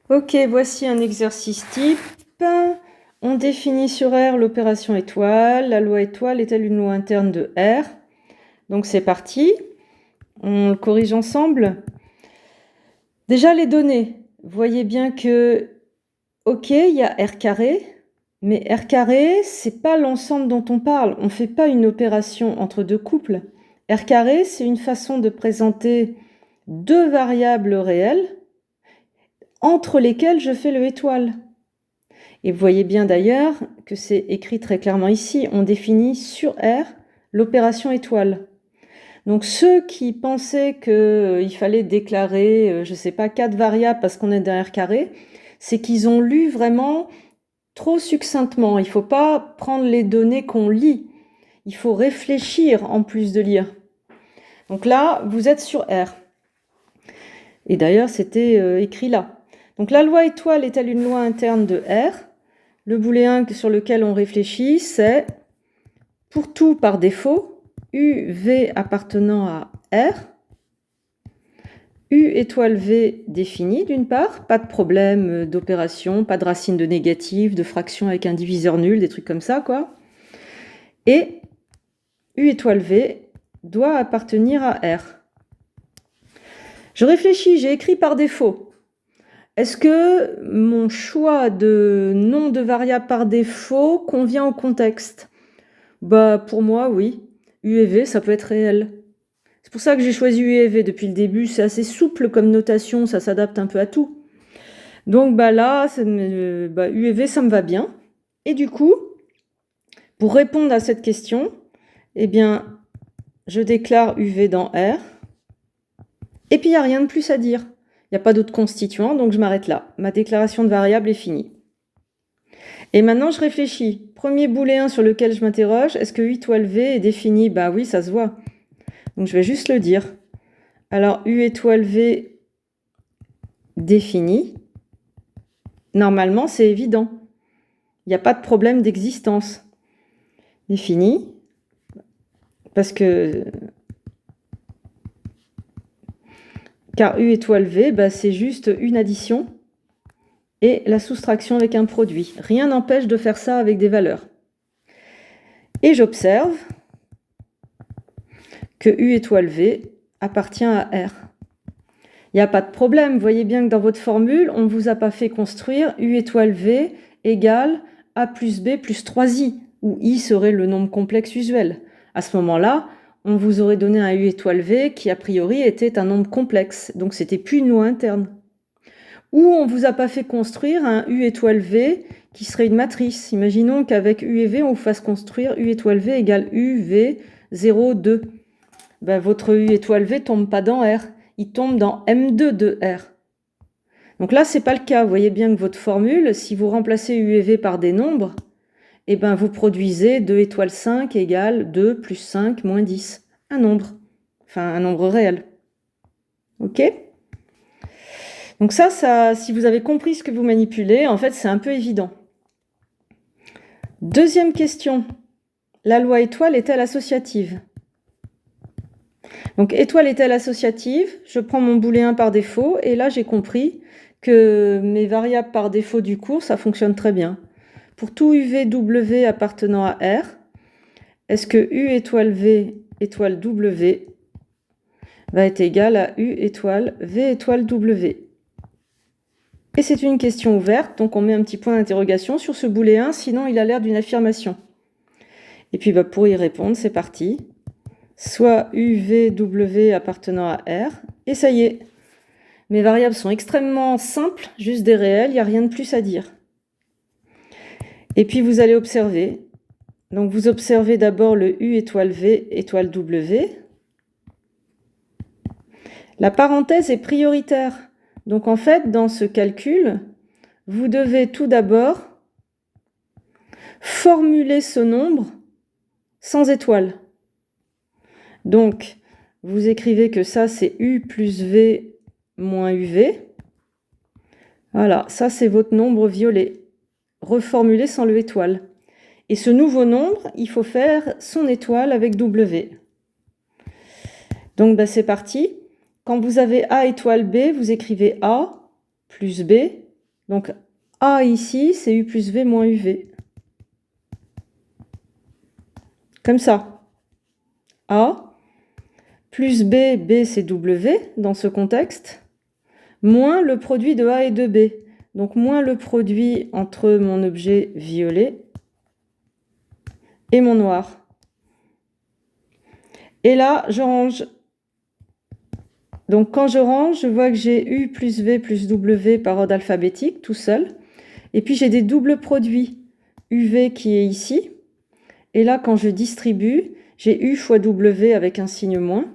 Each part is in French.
Ok, voici un exercice type. On définit sur R l'opération étoile. La loi étoile est-elle une loi interne de R? Donc c'est parti. On le corrige ensemble. Déjà les données. Voyez bien que, ok, il y a R carré, mais R carré, c'est pas l'ensemble dont on parle. On ne fait pas une opération entre deux couples. R carré, c'est une façon de présenter deux variables réelles entre lesquelles je fais le étoile. Et vous voyez bien d'ailleurs que c'est écrit très clairement ici, on définit sur R l'opération étoile. Donc ceux qui pensaient qu'il fallait déclarer, je ne sais pas, 4 variables parce qu'on est dans R carré, c'est qu'ils ont lu vraiment trop succinctement. Il ne faut pas prendre les données qu'on lit, il faut réfléchir en plus de lire. Donc là, vous êtes sur R. Et d'ailleurs, c'était écrit là. Donc la loi étoile est-elle une loi interne de R? Le booléen sur lequel on réfléchit, c'est pour tout par défaut, UV appartenant à R, U étoile V défini d'une part, pas de problème d'opération, pas de racine de négative, de fraction avec un diviseur nul, des trucs comme ça, quoi. Et U étoile V doit appartenir à R. Je réfléchis, j'ai écrit par défaut. Est-ce que mon choix de nom de variable par défaut convient au contexte? Bah, pour moi, oui. U et V, ça peut être réel. C'est pour ça que j'ai choisi U et V depuis le début. C'est assez souple comme notation, ça s'adapte un peu à tout. Donc bah là, U et V, ça me va bien. Et du coup, pour répondre à cette question, eh bien, je déclare UV dans R. Et puis, il n'y a rien de plus à dire. Il n'y a pas d'autres constituants, donc je m'arrête là. Ma déclaration de variable est finie. Et maintenant, je réfléchis. Premier booléen sur lequel je m'interroge, est-ce que U étoile V est défini? Bah oui, ça se voit. Donc je vais juste le dire. Alors U étoile V défini. Normalement, c'est évident. Il n'y a pas de problème d'existence. Défini. Parce que... Car U étoile V, bah, c'est juste une addition et la soustraction avec un produit. Rien n'empêche de faire ça avec des valeurs. Et j'observe que U étoile V appartient à R. Il n'y a pas de problème. Vous voyez bien que dans votre formule, on ne vous a pas fait construire U étoile V égale A plus B plus 3i, où I serait le nombre complexe usuel. À ce moment-là, on vous aurait donné un U étoile V qui, a priori, était un nombre complexe. Donc, c'était plus une loi interne. Ou on ne vous a pas fait construire un U étoile V qui serait une matrice. Imaginons qu'avec U et V, on vous fasse construire U étoile V égale UV 0, 2. Ben, votre U étoile V ne tombe pas dans R. Il tombe dans M2 de R. Donc là, ce n'est pas le cas. Vous voyez bien que votre formule, si vous remplacez U et V par des nombres, eh ben, vous produisez 2 étoile 5 égale 2 plus 5 moins 10. Un nombre. Enfin, un nombre réel. OK? Donc ça, si vous avez compris ce que vous manipulez, en fait, c'est un peu évident. Deuxième question. La loi étoile est-elle associative? Donc, étoile est-elle associative? Je prends mon booléen par défaut et là, j'ai compris que mes variables par défaut du cours, ça fonctionne très bien. Pour tout UV appartenant à R, est-ce que U étoile V étoile W va être égal à U étoile V étoile W? Et c'est une question ouverte, donc on met un petit point d'interrogation sur ce booléen, sinon il a l'air d'une affirmation. Et puis pour y répondre, c'est parti. Soit UVW appartenant à R, et ça y est. Mes variables sont extrêmement simples, juste des réels, il n'y a rien de plus à dire. Et puis vous allez observer. Donc vous observez d'abord le U étoile V étoile W. La parenthèse est prioritaire. Donc en fait, dans ce calcul, vous devez tout d'abord formuler ce nombre sans étoile. Donc, vous écrivez que ça, c'est U plus V moins UV. Voilà, ça, c'est votre nombre violet, reformulé sans le étoile. Et ce nouveau nombre, il faut faire son étoile avec W. Donc, c'est parti. Quand vous avez A étoile B, vous écrivez A plus B Donc A ici, c'est U plus V moins UV. Comme ça. A plus B, B c'est W dans ce contexte, moins le produit de A et de B. Donc moins le produit entre mon objet violet et mon noir. Et là, je range. Donc quand je range, je vois que j'ai U plus V plus W par ordre alphabétique, tout seul. Et puis j'ai des doubles produits. UV qui est ici. Et là, quand je distribue, j'ai U fois W avec un signe moins.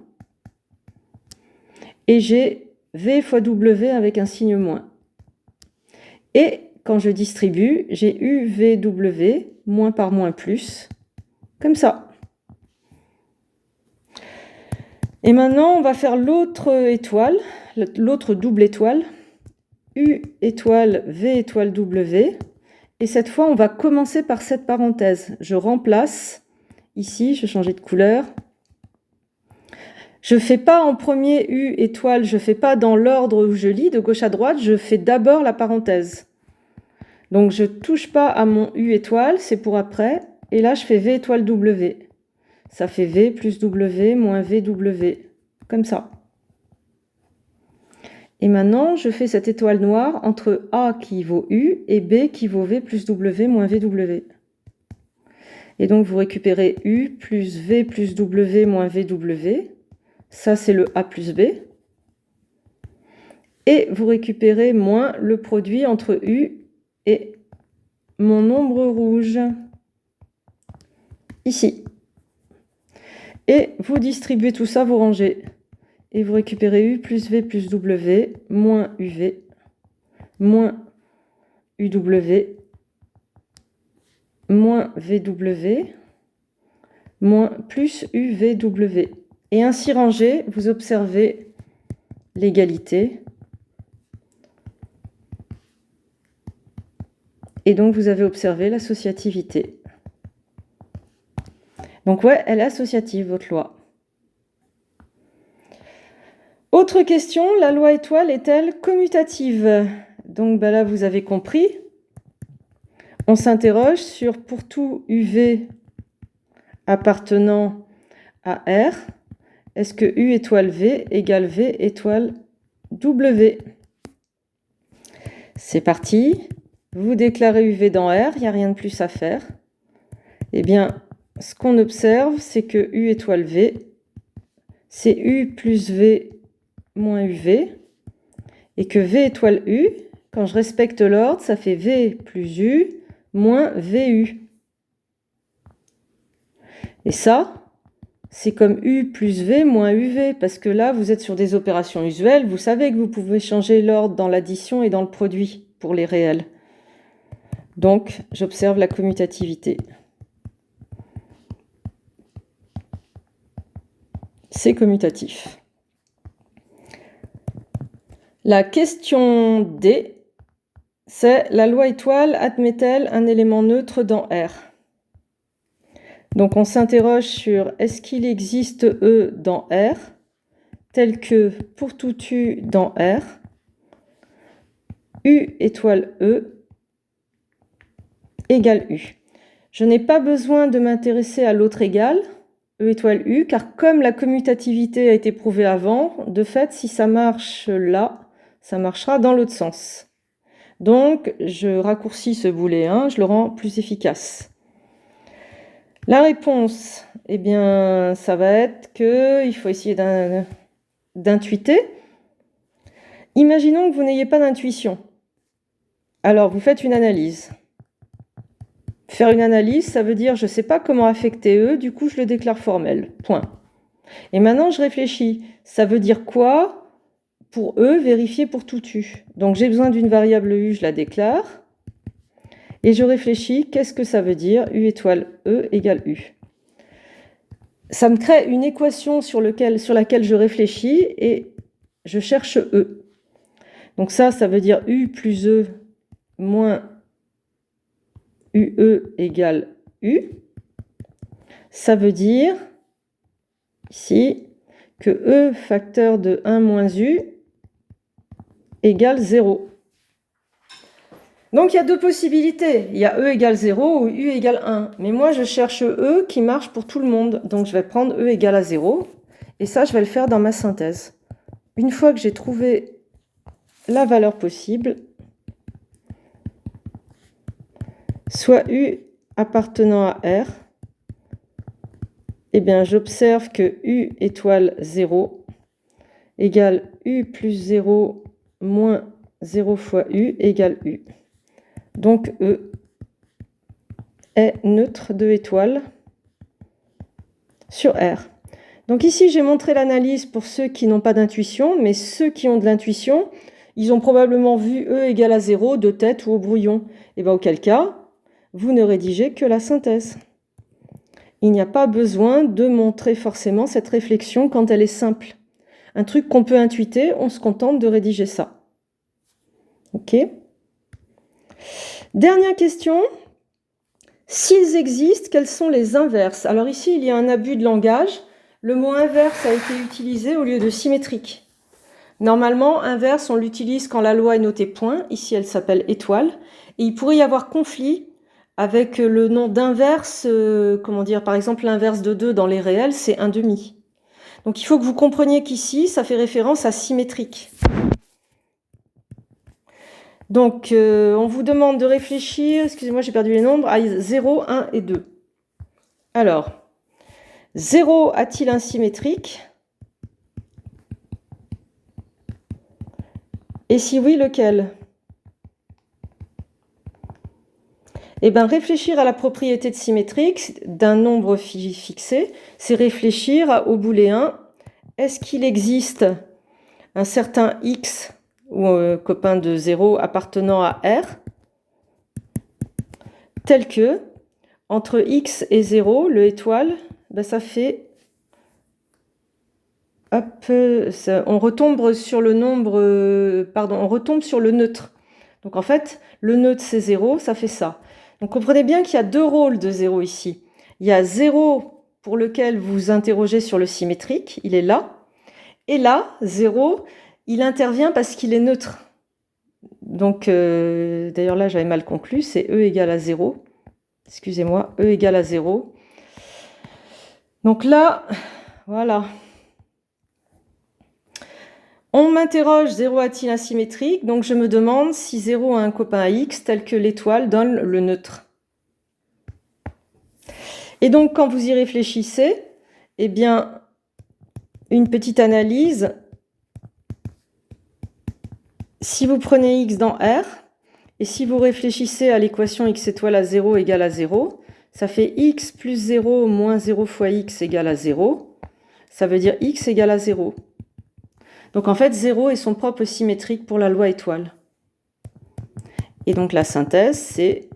Et j'ai V fois W avec un signe moins. Et quand je distribue, j'ai UVW moins par moins plus, comme ça. Et maintenant, on va faire l'autre étoile, l'autre double étoile, U étoile V étoile W. Et cette fois, on va commencer par cette parenthèse. Je remplace, ici, je vais changer de couleur. Je ne fais pas en premier U étoile, je ne fais pas dans l'ordre où je lis, de gauche à droite, je fais d'abord la parenthèse. Donc je ne touche pas à mon U étoile, c'est pour après. Et là, je fais V étoile W. Ça fait V plus W moins VW. Comme ça. Et maintenant, je fais cette étoile noire entre A qui vaut U et B qui vaut V plus W moins VW. Et donc, vous récupérez U plus V plus W moins VW. Ça, c'est le A plus B. Et vous récupérez moins le produit entre U et mon nombre rouge, ici. Et vous distribuez tout ça, vous rangez. Et vous récupérez U plus V plus W, moins UV, moins UW, moins VW, moins plus UVW. Et ainsi rangé, vous observez l'égalité. Et donc, vous avez observé l'associativité. Donc, ouais, elle est associative, votre loi. Autre question, la loi étoile est-elle commutative? Donc, là, vous avez compris. On s'interroge sur pour tout UV appartenant à R, est-ce que U étoile V égale V étoile W? C'est parti. Vous déclarez UV dans R, il n'y a rien de plus à faire. Eh bien, ce qu'on observe, c'est que U étoile V, c'est U plus V moins UV, et que V étoile U, quand je respecte l'ordre, ça fait V plus U moins VU. Et ça, c'est comme U plus V moins UV, parce que là, vous êtes sur des opérations usuelles, vous savez que vous pouvez changer l'ordre dans l'addition et dans le produit pour les réels. Donc, j'observe la commutativité. C'est commutatif. La question D, c'est la loi étoile admet-elle un élément neutre dans R? Donc on s'interroge sur est-ce qu'il existe E dans R, tel que pour tout U dans R, U étoile E égale U. Je n'ai pas besoin de m'intéresser à l'autre égal, E étoile U, car comme la commutativité a été prouvée avant, de fait, si ça marche là, ça marchera dans l'autre sens. Donc, je raccourcis ce booléen, je le rends plus efficace. La réponse, eh bien, ça va être qu'il faut essayer d'intuiter. Imaginons que vous n'ayez pas d'intuition. Alors, vous faites une analyse. Faire une analyse, ça veut dire je ne sais pas comment affecter E, du coup je le déclare formel. Point. Et maintenant je réfléchis. Ça veut dire quoi pour E vérifier pour tout U? Donc j'ai besoin d'une variable U, je la déclare. Et je réfléchis, qu'est-ce que ça veut dire U étoile E égale U? Ça me crée une équation sur laquelle je réfléchis et je cherche E. Donc ça veut dire U plus E moins UE égale U. Ça veut dire, ici, que E facteur de 1 moins U égale 0. Donc il y a deux possibilités. Il y a E égale 0 ou U égale 1. Mais moi, je cherche E qui marche pour tout le monde. Donc je vais prendre E égale à 0. Et ça, je vais le faire dans ma synthèse. Une fois que j'ai trouvé la valeur possible, soit U appartenant à R, eh bien j'observe que U étoile 0 égale U plus 0 moins 0 fois U égale U. Donc E est neutre de étoile sur R. Donc ici, j'ai montré l'analyse pour ceux qui n'ont pas d'intuition, mais ceux qui ont de l'intuition, ils ont probablement vu E égale à 0 de tête ou au brouillon. Et bien auquel cas, vous ne rédigez que la synthèse. Il n'y a pas besoin de montrer forcément cette réflexion quand elle est simple. Un truc qu'on peut intuiter, on se contente de rédiger ça. Ok ? Dernière question. S'ils existent, quels sont les inverses? Alors ici, il y a un abus de langage. Le mot inverse a été utilisé au lieu de symétrique. Normalement, inverse, on l'utilise quand la loi est notée point. Ici, elle s'appelle étoile. Et il pourrait y avoir conflit avec le nom d'inverse. Comment dire? Par exemple, l'inverse de 2 dans les réels, c'est 1/2. Donc il faut que vous compreniez qu'ici, ça fait référence à symétrique. Donc, on vous demande de réfléchir, excusez-moi, j'ai perdu les nombres, à 0, 1 et 2. Alors, 0 a-t-il un symétrique? Et si oui, lequel? Eh bien, réfléchir à la propriété de symétrique d'un nombre fixé, c'est réfléchir au booléen. Est-ce qu'il existe un certain x ou copain de 0 appartenant à R, tel que, entre x et 0, le étoile, ben ça fait... Hop, on retombe sur le nombre... on retombe sur le neutre. Donc en fait, le neutre c'est 0, ça fait ça. Donc comprenez bien qu'il y a deux rôles de 0 ici. Il y a 0 pour lequel vous interrogez sur le symétrique, il est là. Et là, 0, il intervient parce qu'il est neutre. Donc, d'ailleurs là, j'avais mal conclu, c'est E égale à 0. Excusez-moi, E égale à 0. Donc là, voilà. On m'interroge, 0 a-t-il un symétrique? Donc je me demande si 0 a un copain à x tel que l'étoile donne le neutre. Et donc quand vous y réfléchissez, eh bien, une petite analyse. Si vous prenez x dans R, et si vous réfléchissez à l'équation x étoile à 0 égale à 0, ça fait x plus 0 moins 0 fois x égale à 0. Ça veut dire x égale à 0. Donc en fait, 0 est son propre symétrique pour la loi étoile. Et donc la synthèse, c'est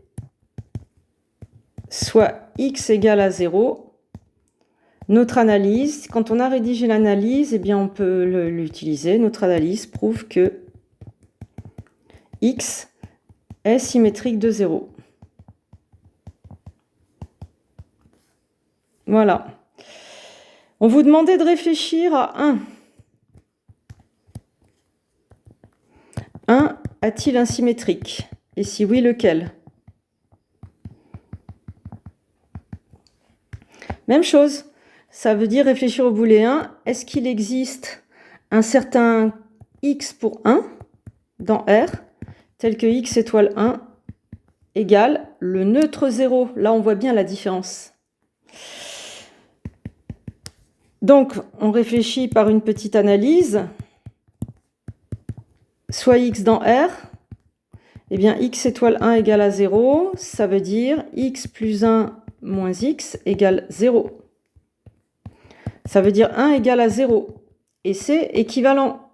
soit x égale à 0. Notre analyse, quand on a rédigé l'analyse, eh bien on peut l'utiliser. Notre analyse prouve que x est symétrique de 0. Voilà. On vous demandait de réfléchir à 1. 1 a-t-il un symétrique? Et si oui, lequel? Même chose. Ça veut dire réfléchir au booléen. Est-ce qu'il existe un certain x pour 1 dans R, tel que x étoile 1 égale le neutre 0. Là, on voit bien la différence. Donc, on réfléchit par une petite analyse. Soit x dans R, eh bien x étoile 1 égale à 0, ça veut dire x plus 1 moins x égale 0. Ça veut dire 1 égale à 0. Et c'est équivalent.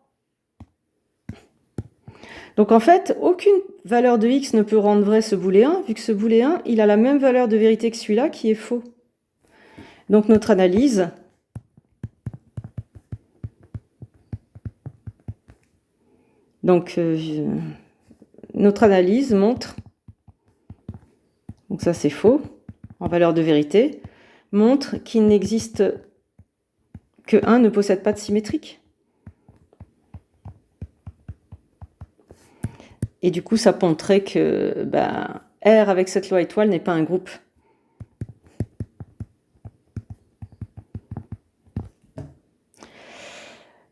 Donc en fait, aucune valeur de x ne peut rendre vrai ce booléen, vu que ce booléen, il a la même valeur de vérité que celui-là qui est faux. Donc notre analyse... Donc, notre analyse montre, donc ça c'est faux, en valeur de vérité, montre qu'il n'existe que 1 ne possède pas de symétrique. Et du coup, ça montrait que R avec cette loi étoile n'est pas un groupe.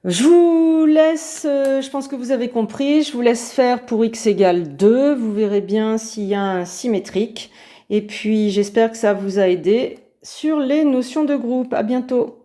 Je vous laisse, je pense que vous avez compris, je vous laisse faire pour x égale 2. Vous verrez bien s'il y a un symétrique. Et puis, j'espère que ça vous a aidé sur les notions de groupe. À bientôt.